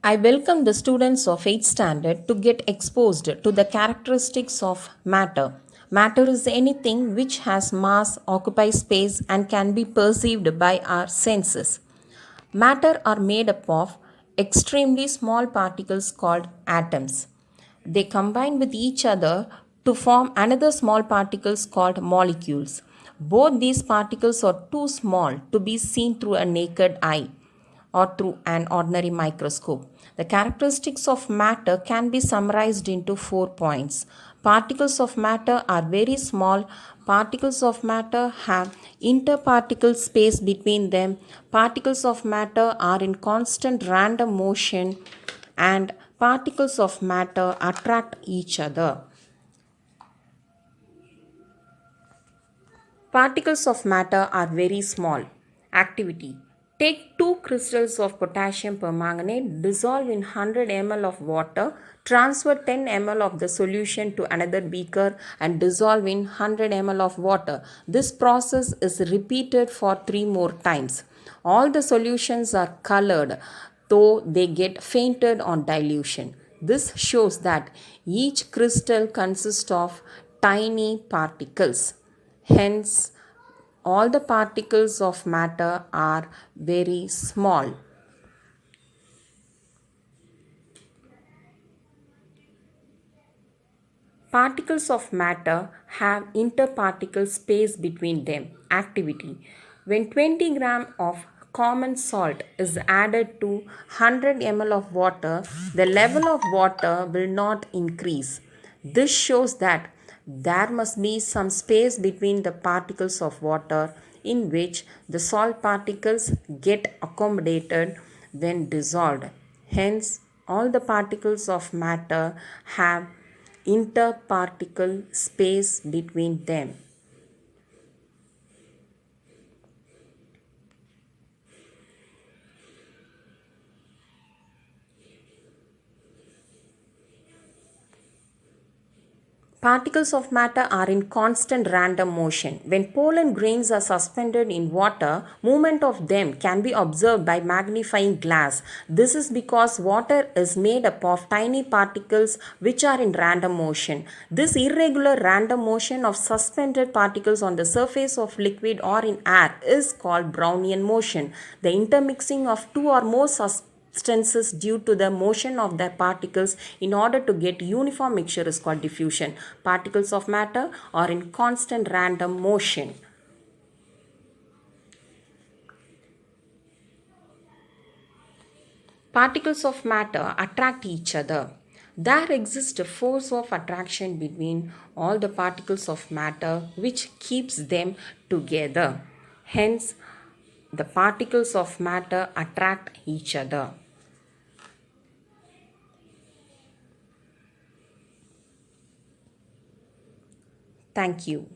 I welcome the students of 8th standard to get exposed to the characteristics of matter. Matter is anything which has mass, occupies space, and can be perceived by our senses. Matter are made up of extremely small particles called atoms. They combine with each other to form another small particles called molecules. Both these particles are too small to be seen through a naked eye or through an ordinary microscope. The characteristics of matter can be summarized into 4 points. Particles of matter are very small. Particles of matter have interparticle space between them. Particles of matter are in constant random motion, and particles of matter attract each other. Particles of matter are very small. Activity. Take 2 crystals of potassium permanganate, dissolve in 100 ml of water, transfer 10 ml of the solution to another beaker and dissolve in 100 ml of water. This process is repeated for 3 more times. All the solutions are colored, though they get fainted on dilution. This shows that each crystal consists of tiny particles. Hence, all the particles of matter are very small. Particles of matter have interparticle space between them. Activity. When 20 gram of common salt is added to 100 ml of water, the level of water will not increase. This shows that there must be some space between the particles of water in which the salt particles get accommodated when dissolved. Hence, all the particles of matter have interparticle space between them. Particles of matter are in constant random motion. When pollen grains are suspended in water, movement of them can be observed by magnifying glass. This is because water is made up of tiny particles which are in random motion. This irregular random motion of suspended particles on the surface of liquid or in air is called Brownian motion. The intermixing of two or more substances due to the motion of the particles in order to get uniform mixture is called diffusion. Particles of matter are in constant random motion. Particles of matter attract each other. There exists a force of attraction between all the particles of matter which keeps them together. Hence, the particles of matter attract each other. Thank you.